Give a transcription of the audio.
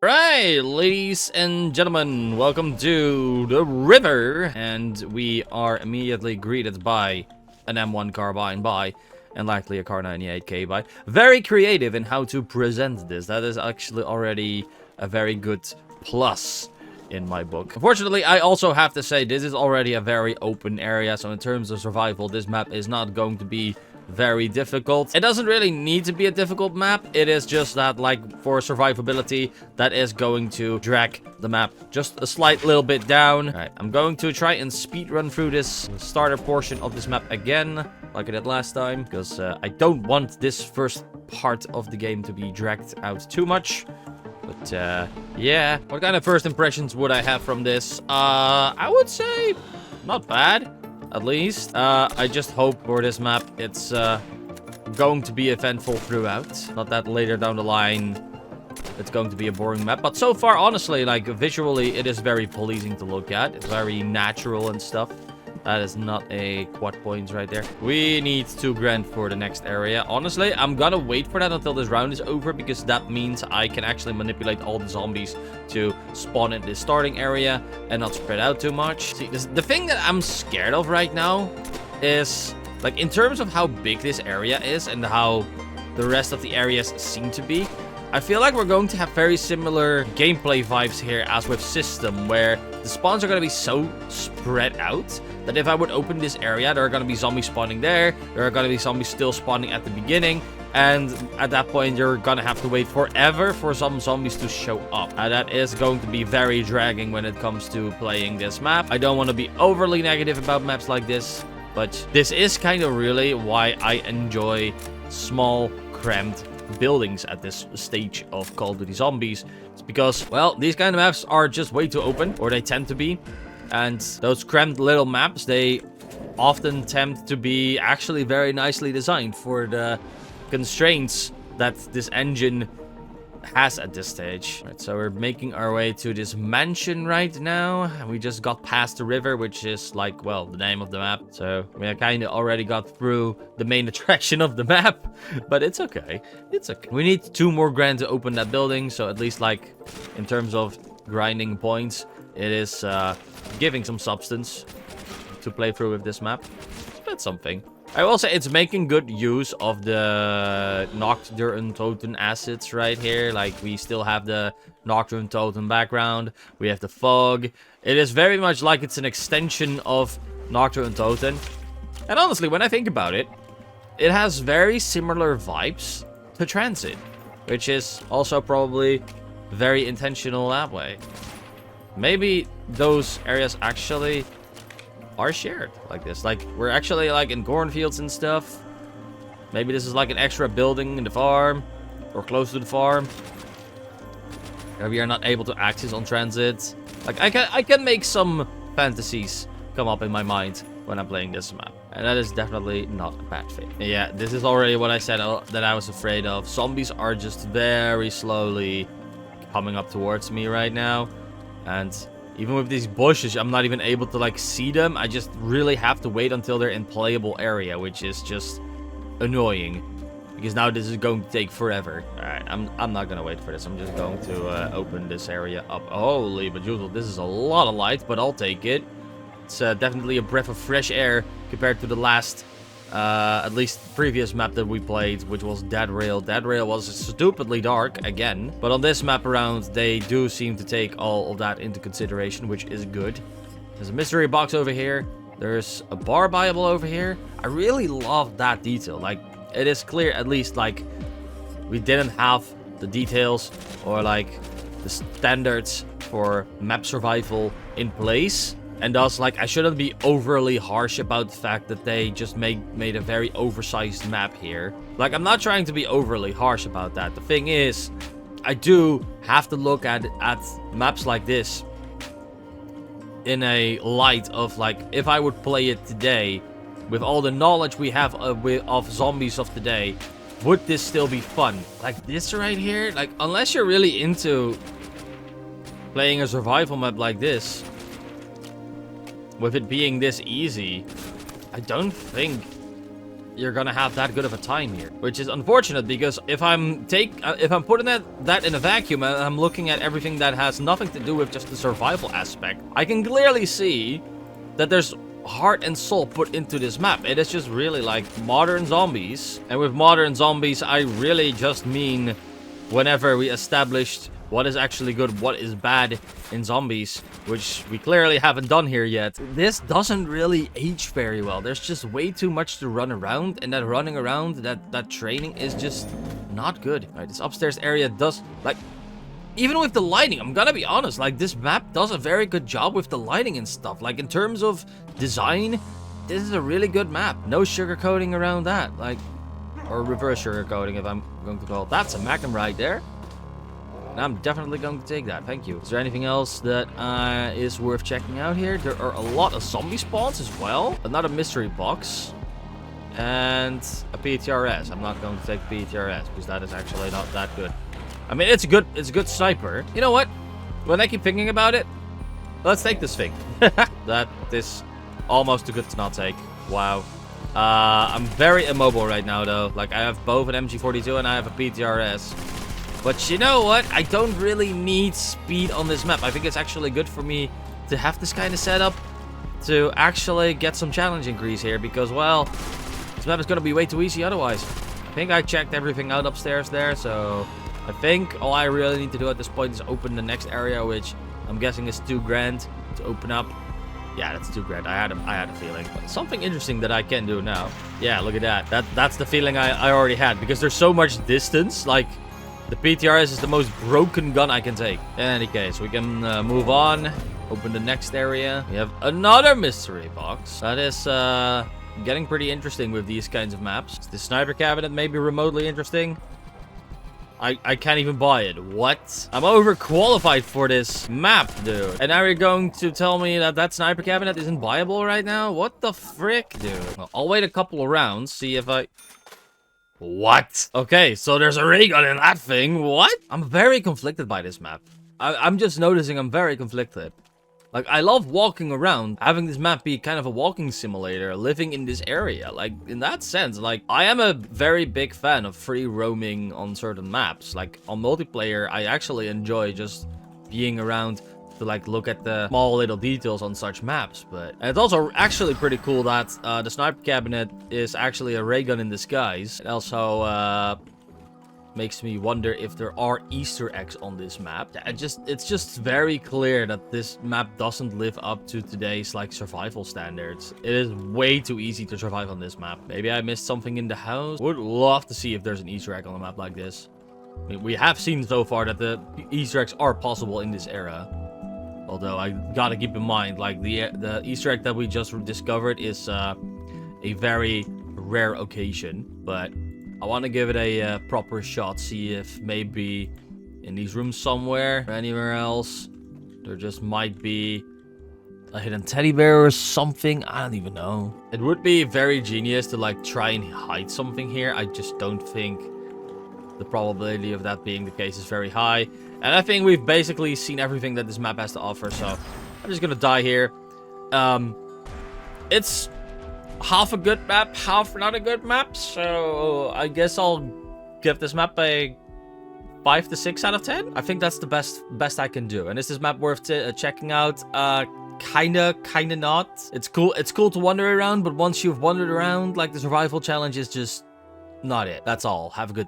Right, ladies and gentlemen, welcome to the river, and we are immediately greeted by an M1 carbine and likely a Car 98K by. Very creative in how to present this. That is actually already a very good plus in my book. Unfortunately, I also have to say this is already a very open area, so in terms of survival, this map is not going to be very difficult. It doesn't really need to be a difficult map. It is just that, like, for survivability, that is going to drag the map just a slight little bit down. All right, I'm going to try and speed run through this starter portion of this map again, like I did last time, because I don't want this first part of the game to be dragged out too much. But, yeah. What kind of first impressions would I have from this? I would say not bad. At least. I just hope for this map it's going to be eventful throughout. Not that later down the line it's going to be a boring map. But so far, honestly, like, visually, it is very pleasing to look at. It's very natural and stuff. That is not a quad point right there. We need 2 grand for the next area. Honestly, I'm gonna wait for that until this round is over, because that means I can actually manipulate all the zombies to spawn in this starting area and not spread out too much. See, the thing that I'm scared of right now is, like, in terms of how big this area is and how the rest of the areas seem to be, I feel like we're going to have very similar gameplay vibes here as with System, where the spawns are going to be so spread out that if I would open this area, there are going to be zombies spawning there, there are going to be zombies still spawning at the beginning, and at that point, you're going to have to wait forever for some zombies to show up. That is going to be very dragging when it comes to playing this map. I don't want to be overly negative about maps like this, but this is kind of really why I enjoy small, cramped buildings at this stage of Call of Duty Zombies. It's because, well, these kind of maps are just way too open, or they tend to be, and those cramped little maps, they often tend to be actually very nicely designed for the constraints that this engine has at this stage. Right, so we're making our way to this mansion right now. We just got past the river, which is, like, well, the name of the map. So we kind of already got through the main attraction of the map, but it's okay. It's okay. We need 2 more grand to open that building, so at least, like, in terms of grinding points, it is giving some substance to play through with this map. That's something. I will say it's making good use of the Nocturne Totem assets right here. Like, we still have the Nocturne Totem background. We have the fog. It is very much like it's an extension of Nocturne Totem. And honestly, when I think about it, it has very similar vibes to Transit, which is also probably very intentional that way. Maybe those areas actually are shared like this. Like, we're actually, like, in cornfields and stuff. Maybe this is like an extra building in the farm or close to the farm where we are not able to access on Transit. Like, I can make some fantasies come up in my mind when I'm playing this map, and that is definitely not a bad thing. Yeah, this is already what I said that I was afraid of. Zombies are just very slowly coming up towards me right now, and even with these bushes, I'm not even able to, like, see them. I just really have to wait until they're in playable area, which is just annoying, because now this is going to take forever. All right, I'm not gonna wait for this. I'm just going to open this area up. Holy bejuzel, this is a lot of light, but I'll take it. It's definitely a breath of fresh air compared to the last, at least previous map that we played, which was Dead Rail. Dead Rail was stupidly dark again, but on this map around, they do seem to take all of that into consideration, which is good. There's a mystery box over here. There's a bar Bible over here. I really love that detail. Like, it is clear, at least, like, we didn't have the details or, like, the standards for map survival in place. And thus, like, I shouldn't be overly harsh about the fact that they just made a very oversized map here. Like, I'm not trying to be overly harsh about that. The thing is, I do have to look at maps like this in a light of, like, if I would play it today, with all the knowledge we have of zombies of today, would this still be fun? Like, this right here, like, unless you're really into playing a survival map like this, with it being this easy, I don't think you're gonna have that good of a time here, which is unfortunate because if I'm putting that in a vacuum and I'm looking at everything that has nothing to do with just the survival aspect, I can clearly see that there's heart and soul put into this map. It is just really like modern zombies, and with modern zombies, I really just mean whenever we established what is actually good, what is bad in zombies, which we clearly haven't done here yet. This doesn't really age very well. There's just way too much to run around, and that running around, that training is just not good. All right, this upstairs area does, like, even with the lighting, I'm gonna be honest, like, this map does a very good job with the lighting and stuff. Like, in terms of design, this is a really good map. No sugarcoating around that, like, or reverse sugarcoating, if I'm going to call it. That's a Magnum right there. And I'm definitely going to take that. Thank you. Is there anything else that is worth checking out here? There are a lot of zombie spawns as well. Another mystery box. And a PTRS. I'm not going to take PTRS because that is actually not that good. I mean, it's a good sniper. You know what? When I keep thinking about it, let's take this thing. That is almost too good to not take. Wow. I'm very immobile right now, though. Like, I have both an MG42 and I have a PTRS. But you know what? I don't really need speed on this map. I think it's actually good for me to have this kind of setup to actually get some challenge increase here. Because, well, this map is going to be way too easy otherwise. I think I checked everything out upstairs there. So I think all I really need to do at this point is open the next area, which I'm guessing is $2 grand to open up. Yeah, that's $2 grand. I had a feeling. But something interesting that I can do now. Yeah, look at that. That's the feeling I already had. Because there's so much distance. Like, the PTRS is the most broken gun I can take. In any case, we can move on. Open the next area. We have another mystery box. That is getting pretty interesting with these kinds of maps. The sniper cabinet may be remotely interesting. I can't even buy it. What? I'm overqualified for this map, dude. And now you're going to tell me that that sniper cabinet isn't buyable right now? What the frick, dude? Well, I'll wait a couple of rounds, see if I... What? Okay, so there's a ray gun in that thing. What? I'm very conflicted by this map. I'm just noticing I'm very conflicted. Like, I love walking around, having this map be kind of a walking simulator, living in this area. Like, in that sense, like, I am a very big fan of free roaming on certain maps. Like, on multiplayer, I actually enjoy just being around to, like, look at the small little details on such maps. But and it's also actually pretty cool that the sniper cabinet is actually a ray gun in disguise. It also makes me wonder if there are Easter eggs on this map. It's just very clear that this map doesn't live up to today's, like, survival standards. It is way too easy to survive on this map. Maybe I missed something in the house. Would love to see if there's an Easter egg on a map like this. I mean, we have seen so far that the Easter eggs are possible in this era. Although I gotta keep in mind, like, the Easter egg that we just discovered is a very rare occasion. But I want to give it a proper shot, see if maybe in these rooms somewhere or anywhere else there just might be a hidden teddy bear or something. I don't even know. It would be very genius to, like, try and hide something here. I just don't think the probability of that being the case is very high. And I think we've basically seen everything that this map has to offer, so I'm just gonna die here. It's half a good map, half not a good map, so I guess I'll give this map a 5 to 6 out of 10. I think that's the best I can do. And is this map worth checking out? Kinda not. It's cool to wander around, but once you've wandered around, like, the survival challenge is just not it. That's all. Have a good day.